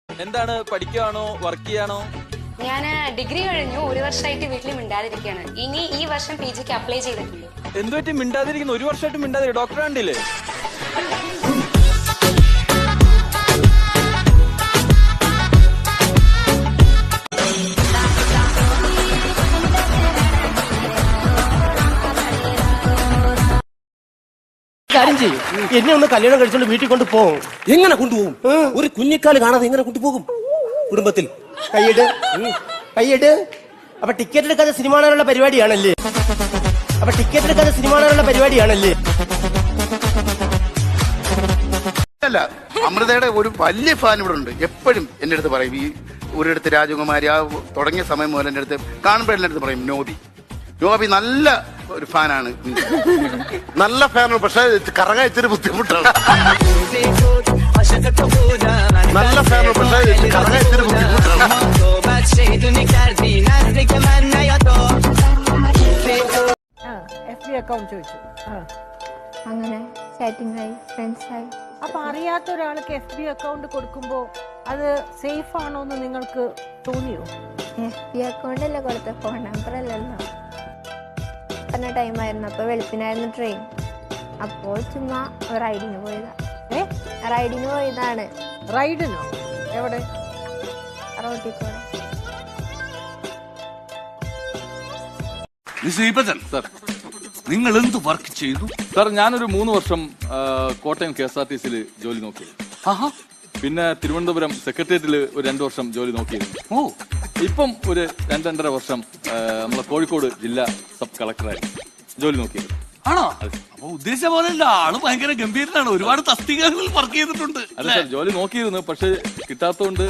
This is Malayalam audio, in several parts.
എന്താണ്, പഠിക്കുകയാണോ വർക്ക് ചെയ്യാണോ? ഞാൻ ഡിഗ്രി കഴിഞ്ഞു, 1 വർഷമായിട്ട് വീട്ടിൽ മിണ്ടാതിരിക്കുകയാണ്. ഇനി ഈ വർഷം PGക്ക് അപ്ലൈ ചെയ്തിട്ടുണ്ട്. എന്തുപറ്റി മിണ്ടാതിരിക്കുന്നു? 1 വർഷമായിട്ട് മിണ്ടാതിരിക്കും. ഡോക്ടറെ കണ്ടില്ലേ? കാര്യം ചെയ്യും, എന്നെ ഒന്ന് കല്യാണം കഴിച്ചോണ്ട് വീട്ടിൽ കൊണ്ട് പോകും. എങ്ങനെ കൊണ്ടുപോകും? ഒരു കുഞ്ഞിക്കാല് കാണാതെ എങ്ങനെ കൊണ്ടുപോകും കുടുംബത്തിൽ? കൈയ്യട് കൈയ്യട്. അപ്പൊ ടിക്കറ്റ് എടുക്കാതെ സിനിമ കാണാനുള്ള പരിപാടിയാണല്ലേ? അല്ല, അമൃതയുടെ ഒരു വലിയ ഫാൻ ഇവിടെ ഉണ്ട്. എപ്പോഴും എന്റെ അടുത്ത് പറയും, ഈ ഒരിടത്ത് രാജകുമാരി ആ തുടങ്ങിയ സമയം മുതൽ എന്റെ അടുത്ത് കാണുമ്പോൾ എന്റെ അടുത്ത് പറയും, നോബി നല്ല ഒരു ഫാനാണ്. നല്ല ഫാനാണ്, പക്ഷെ കറങ്ങാൻ ഇച്ചിരി ബുദ്ധിമുട്ടാണ്. നല്ല ഫാനാണ്, പക്ഷെ കറങ്ങാൻ ഇച്ചിരി ബുദ്ധിമുട്ടാണ്. FB അക്കൗണ്ട് ചോദിച്ചു. അങ്ങനെ ചാറ്റിംഗ് ആയി, ഫ്രണ്ട്സ് ആയി. അപ്പൊ അറിയാത്ത ഒരാൾക്ക് FB അക്കൗണ്ട് കൊടുക്കുമ്പോ അത് സേഫ് ആണോ എന്ന് നിങ്ങൾക്ക് തോന്നിയോ? FB അക്കൗണ്ട് അല്ലേ കൊടുത്ത, ഫോൺ നമ്പർ അല്ലല്ലോ. പറഞ്ഞ ടൈമായിരുന്നു, അപ്പൊ വെളുപ്പിനായിരുന്നു ട്രെയിൻ. അപ്പോൾ ചുമ്മാ റൈഡിന് പോയതാണ്. റൈഡിനോ? എവിടെ? റോട്ടിൽ കൂടെ. സർ, നിങ്ങൾ എന്ത് വർക്ക് ചെയ്തു? സാർ, ഞാനൊരു 3 വർഷം കോട്ടയം KSRTCയിൽ ജോലി നോക്കി. പിന്നെ തിരുവനന്തപുരം സെക്രട്ടേറിയറ്റിൽ ഒരു 2 വർഷം ജോലി നോക്കിയിരുന്നു. ഇപ്പം ഒരു 2-2.5 വർഷം നമ്മളെ കോഴിക്കോട് ജില്ലാ സബ് കളക്ടറായി ജോലി നോക്കിയിരുന്നു. ആണോ? അപ്പൊ ഉദ്ദേശിച്ച പോലെ ആള് ഭയങ്കര ഗംഭീരനാണ്. ഒരുപാട് തസ്തികകളിൽ വർക്ക് ചെയ്തിട്ടുണ്ട്. അല്ല സാർ, ജോലി നോക്കിയിരുന്നു, പക്ഷെ കിട്ടാത്തോണ്ട്.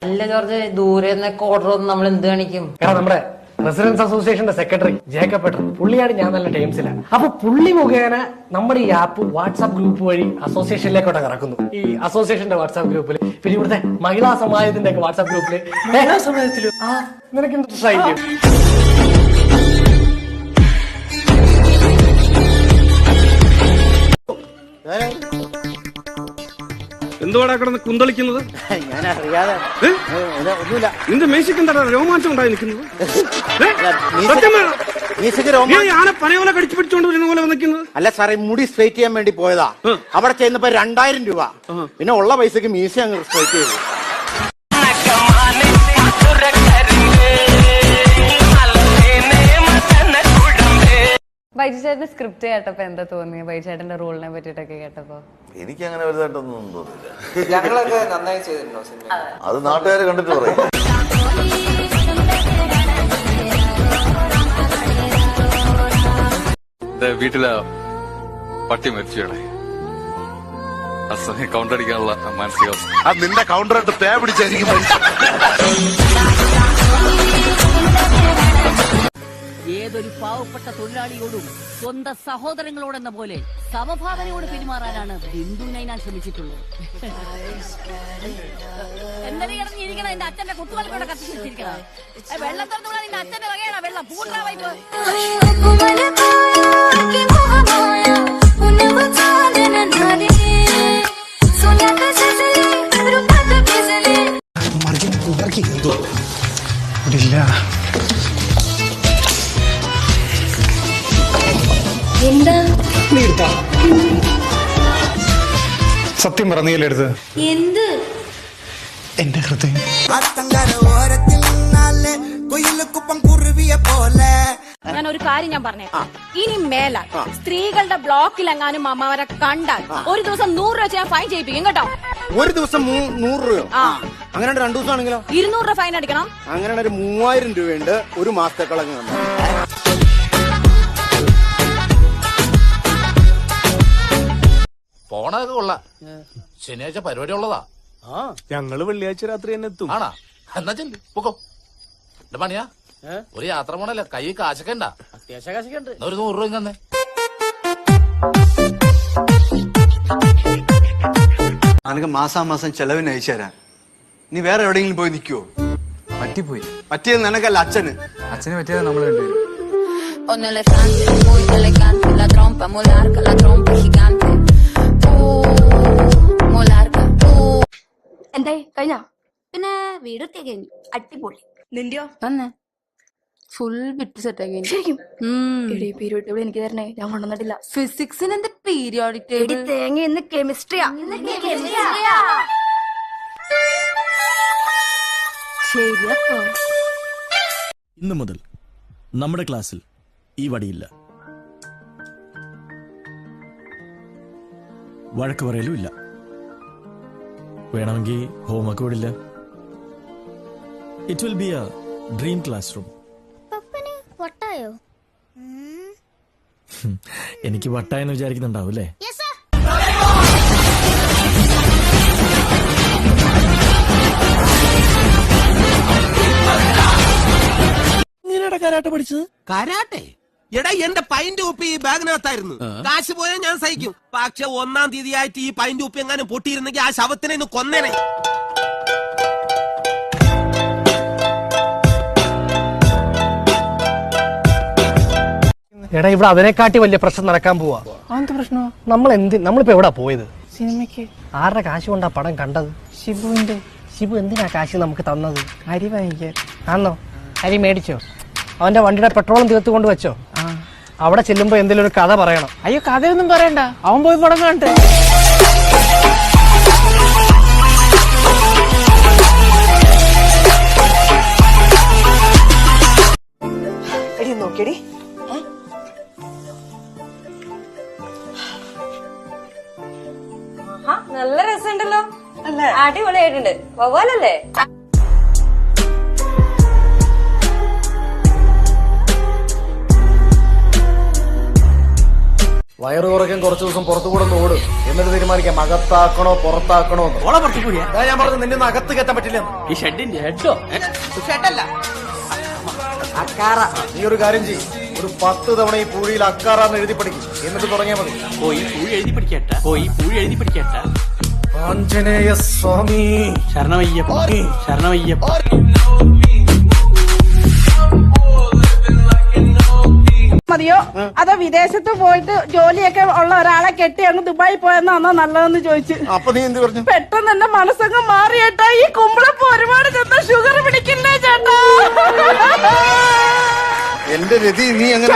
അല്ല ജോർജ്, ദൂരെ നിന്നൊക്കെ ഓർഡർ വന്ന് നമ്മൾ എന്ത് കാണിക്കും? നമ്മുടെ റെസിഡൻസ് അസോസിയേഷന്റെ സെക്രട്ടറി ജേക്കബ് പെട്ടർ, പുള്ളിയാണ് ഞാൻ നല്ല ടൈംസിലാണ്. അപ്പൊ പുള്ളി മുഖേന നമ്മുടെ ഈ ആപ്പ് വാട്സാപ്പ് ഗ്രൂപ്പ് വഴി അസോസിയേഷനിലേക്കോട്ട് ഇറക്കുന്നു. ഈ അസോസിയേഷന്റെ വാട്സാപ്പ് ഗ്രൂപ്പിൽ, പിന്നെ ഇവിടുത്തെ മഹിളാ സമാജത്തിന്റെ ഒക്കെ വാട്സാപ്പ് ഗ്രൂപ്പില്. മഹിളാ സമാജത്തിലും നിനക്ക് ഇൻട്രസ്റ്റ് ആയിരിക്കും. എന്തുവാടാ കിടന്ന് കുന്തളിക്കുന്നത്? ഞാൻ അറിയാതെ ഒന്നുമില്ല. നിന്റെ മേശയ്ക്ക് എന്താ രോമാഞ്ചം ഉണ്ടായി നിൽക്കുന്നത്? ആന പനയോല കടിച്ചു പിടിച്ചോണ്ട് വരുന്ന പോലെ നിൽക്കുന്നത്. അല്ല സാറേ, മുടി സ്ട്രൈറ്റ് ചെയ്യാൻ വേണ്ടി പോയതാ. അവിടെ ചെന്നപ്പോ 2000 രൂപ. പിന്നെ ഉള്ള പൈസക്ക് മീശ അങ്ങ് സ്ട്രൈറ്റ് ചെയ്തു. ബൈജുചേട്ടന്റെ സ്ക്രിപ്റ്റ് കേട്ടപ്പോ എന്താ തോന്നിയ? ബൈജുചേട്ടന്റെ റോളിനെ പറ്റിട്ടൊക്കെ കേട്ടപ്പോ എനിക്ക് അങ്ങനെ വലുതായിട്ടൊന്നും തോന്നില്ല. ഞങ്ങളൊക്കെ നന്നായി ചെയ്തിട്ടുണ്ടോ സിനിമ? അത് നാട്ടുകാർ കണ്ടിട്ട് പറയും. വീട്ടിലെ പട്ടി മരിച്ചുകളെ കൗണ്ടർ അടിക്കാനുള്ള മാനസികാവസ്ഥ. അത് നിന്റെ കൗണ്ടറായിട്ട് പേ പിടിച്ചായിരിക്കും. ഏതൊരു പാവപ്പെട്ട തൊഴിലാളിയോടും സ്വന്തം സഹോദരങ്ങളോടെന്ന പോലെ സമഭാവനയോട് പെരുമാറാനാണ് ബിന്ദുവിനെ ഞാൻ ശ്രമിച്ചിട്ടുള്ളത്. എന്തെങ്കിലും ഇറങ്ങിയിരിക്കണം, എന്റെ അച്ഛന്റെ കുത്തുവൽക്കൂടെ കത്തിച്ചിരിക്കണം. വെള്ളത്തോടുള്ള നിന്റെ അച്ഛന്റെ വകയാണ് വെള്ളം പൂട്ടാവായി. സത്യം പറഞ്ഞില്ലെടുത്ത് എന്ത്? എന്റെ ഹൃദയം. ഞാൻ ഒരു കാര്യം ഞാൻ പറഞ്ഞേക്കാം, ഇനി മേലാൽ സ്ത്രീകളുടെ ബ്ലോക്കിൽ എങ്ങാനും അമ്മവരെ കണ്ടാൽ ഒരു ദിവസം 100 രൂപ ഞാൻ ഫൈൻ ചെയ്യിപ്പിക്കും കേട്ടോ. ഒരു ദിവസം 100 രൂപയോ? അങ്ങനെ 2 ദിവസം ആണെങ്കിലോ 200 രൂപ ഫൈൻ അടിക്കണം. അങ്ങനെ ഒരു 3000 രൂപയുണ്ട് ഒരു മാസത്തേക്കളങ്ങ്. പോണതൊക്കെ കൊള്ളാം. ശനിയാഴ്ച പരിപാടി ഉള്ളതാ. ഞങ്ങള് വെള്ളിയാഴ്ച രാത്രി തന്നെ എത്തും. ആണാ? എന്നാ ചെല്ലി പൊക്കോ. എന്റെ പണിയാ, ഒരു യാത്ര പോണല്ലേ, കൈ കാശക്കണ്ട. അത്യാവശ്യം കാശൊക്കെ ഒരു 100 രൂപ തന്നെ. അനക്ക് മാസാമാസം ചെലവിന് അയച്ചു തരാൻ നീ വേറെ എവിടെയെങ്കിലും പോയി നിൽക്കുവോ? പറ്റിയത് നിനക്കല്ല, അച്ഛന് പറ്റിയത് നമ്മൾ കണ്ടുവരും. Un elefante muy elegante, la trompa muy larga, la trompa gigante. വീട് കഴിഞ്ഞു അടിപൊളി. നിന്റെയോ? തന്നെ ഫുൾ ബിറ്റ് സെറ്റ് ആക്കി ശരിക്കും. പീരിയോഡിക് ടേബിൾ എനിക്ക് തരണേ, ഞാൻ കൊണ്ടുവന്നിട്ടില്ല. ഫിസിക്സിന് എന്ത് പീരിയോഡിക് ടേബിൾ? തേങ്ങ ഇന്ന് കെമിസ്ട്രിയാ. ശരിയപ്പോ ഇന്നു മുതൽ നമ്മുടെ ക്ലാസ്സിൽ ഈ വടിയില്ല, വഴക്ക് പറയലും ഇല്ല, വേണമെങ്കിൽ ഹോംവർക്ക് കൂടില്ല. It will be a dream classroom. വട്ടായോ? എനിക്ക് വട്ടായെന്ന് വിചാരിക്കുന്നുണ്ടാവും അല്ലേ? ഇങ്ങനെയാ കരാട്ടെ പഠിച്ചത്? കരാട്ടെ? എടാ എന്റെ പൈന്റ് ഉപ്പി ഈ ബാഗിനകത്തായിരുന്നു. കാശ് പോയാൽ ഞാൻ സഹിക്കും, പക്ഷെ 1-ാം തീയതി ആയിട്ട് ഈ പൈന്റ് ഉപ്പി എങ്ങാനും പൊട്ടിയിരുന്നെങ്കിൽ ആ ശവത്തിനെ ഇന്ന് കൊന്നേനെ. എടാ ഇവിടെ അതിനെക്കാട്ടി വലിയ പ്രശ്നം നടക്കാൻ പോവാ. പ്രശ്നമോ? നമ്മളിപ്പോ എവിടാ പോയത്? സിനിമയ്ക്ക്. ആരുടെ കാശ് കൊണ്ടാ പടം കണ്ടത്? ഷിബുവിന്റെ. ഷിബു എന്തിനാ കാശ് നമുക്ക് തന്നത്? അരി വാങ്ങിക്കാൻ. ആന്നോ? അരി മേടിച്ചോ? അവന്റെ വണ്ടിയുടെ പെട്രോളും തീർത്ത് കൊണ്ട് വെച്ചോ? അവിടെ ചെല്ലുമ്പോ എന്തെങ്കിലും ഒരു കഥ പറയണം. അയ്യോ കഥയൊന്നും പറയണ്ട, അവൻ പോയി പടം കാണട്ടെ. എടി നോക്കിയടി, നല്ല രസമുണ്ടല്ലോ, അടിപൊളിയായിട്ടുണ്ട്. വവ്വാലല്ലേ? വയറ് കുറയ്ക്കാൻ കുറച്ച് ദിവസം പുറത്തു കൂടെ ഒന്ന് ഓടും, എന്നിട്ട് തീരുമാനിക്കാം അകത്താക്കണോ പുറത്താക്കണോ. ഞാൻ പറഞ്ഞു നിന്നെ ഒന്ന് അകത്ത് കയറ്റാൻ പറ്റില്ല. ഈ ഷെഡിന്റെ ഹെഡോ? ഷെഡല്ല, അക്കാറ. നീ ഒരു കാര്യം ചെയ്യും, ഒരു 10 തവണ ഈ പൂഴിയിൽ അക്കാറാന്ന് എഴുതി പഠിക്കും, എന്നിട്ട് തുടങ്ങിയാൽ മതി. പോയി പൂഴി എഴുതി പഠിക്കട്ട. ആഞ്ജനേയ സ്വാമി ശരണമയ്യപ്പ, ശരണമയ്യപ്പ. മതിയോ അതോ വിദേശത്ത് പോയിട്ട് ജോലിയൊക്കെ ഉള്ള ഒരാളെ കെട്ടി അങ്ങ് ദുബായി പോയെന്നാണോ നല്ലതെന്ന് ചോദിച്ചു. അപ്പൊ നീ എന്ത് പറഞ്ഞു? പെട്ടെന്ന് എന്റെ മനസ്സങ്ങ് മാറിയേട്ടാ. ഈ കുമ്പളപ്പ് ഒരുപാട് ചെന്ന ഷുഗർ പിടിക്കില്ലേ ചേട്ടാ? എന്റെ രതി നീ എങ്ങനെ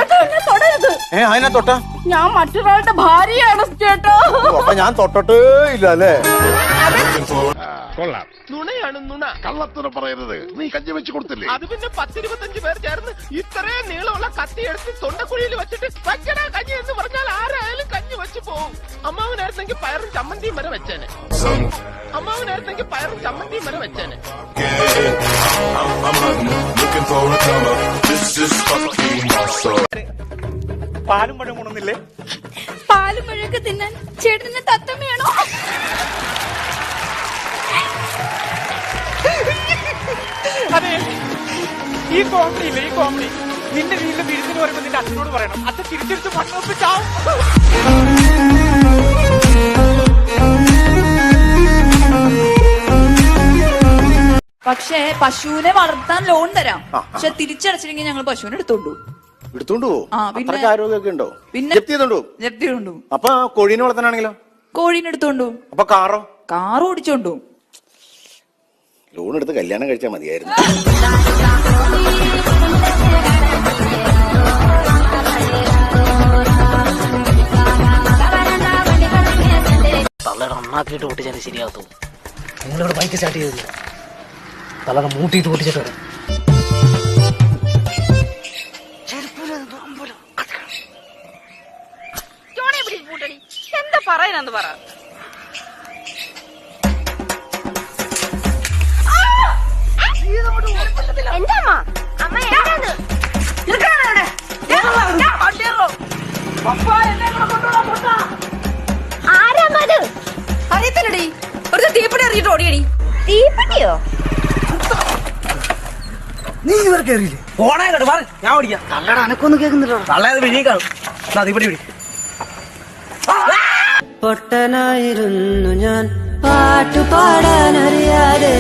തൊടരുത്. അതിനെ തൊട്ടാ? ഞാൻ മറ്റൊരാളുടെ ഭാര്യയാണ് ചേട്ടാ. അപ്പൊ ഞാൻ തൊട്ടിട്ടേ ഇല്ല അല്ലേ? കൊള്ളാം. നുണയാണ് നുണ. കള്ളത്തിന് പറയരുത്. നീ കഞ്ഞി വെച്ച് കൊടുത്തില്ലേ? അത് പിന്നെ 10-25 പേർ ചേർന്ന് ഇത്രയും നീളമുള്ള കത്തി എടുത്ത് തൊണ്ടക്കുഴിയിൽ വെച്ചിട്ട് വയ്ക്കടാ കഞ്ഞി എന്ന് പറഞ്ഞാൽ ആരായാലും കഞ്ഞി വെച്ച് പോകും. അമ്മാവനായിരുന്നെങ്കിൽ പയറും ചമ്മന്തിയും വരെ വെച്ചേനെ. പാലും പഴം കൊണ്ടുവന്നില്ലേ? പാലും പഴയൊക്കെ തിന്നാൻ ചേട്ടന് തത്തമ്മയാണോ? അതെ, ഈ കോമഡി ഇല്ലേ, ഈ കോമഡി നിന്റെ വീട്ടിലെ വീടിന് പറയുമ്പോ നിന്റെ അച്ഛനോട് പറയണം. അച്ഛൻ തിരിച്ചെടുത്ത് മണ്ണൊപ്പിച്ചാവും. പക്ഷേ പശുവിനെ വളർത്താൻ ലോൺ തരാം, പക്ഷെ തിരിച്ചടച്ചില്ലെങ്കിൽ ഞങ്ങൾ പശുവിനെ എടുത്തോണ്ടു. ആരോഗ്യമൊക്കെ ഉണ്ടോ? പിന്നെ ജപ്തി കൊണ്ടു. അപ്പൊ കോഴീനെ വളർത്താനാണെങ്കിലോ? കോഴീനെ എടുത്തോണ്ടു. അപ്പൊ കാറോ? കാർ ഓടിച്ചോണ്ടു. ലോൺ എടുത്ത് കല്യാണം കഴിച്ചാൽ മതിയായിരുന്നു. തള്ളയുടെ ഒന്നാക്കിയിട്ട് പൊട്ടിച്ചാൽ ശരിയാകത്തു. നിങ്ങളിവിടെ ബൈക്ക് സ്റ്റാർട്ട് ചെയ്തില്ല, തള്ളയുടെ മൂട്ടിയിട്ട് പൊട്ടിച്ചിട്ട് വരാം. എന്താ പറയാനെന്ന് പറ. അറിയത്തില്ലടി, ഒരു തീപ്പെട്ടി എറിഞ്ഞിട്ട് ഓടിയടി. തീപ്പെട്ടിയോ? നീ ഇവർ കയറിയില്ലേ? ഓണായിക്കോട്ടെ, ഞാൻ ഓടിക്കാം. തള്ളയുടെ അനക്കൊന്നും കേൾക്കുന്നില്ല. തള്ളയത് വിജയി കാണും. തീപ്പെട്ടി പിടി. പൊട്ടനായിരുന്നു ഞാൻ, പാട്ടുപാടാനറിയാതെ.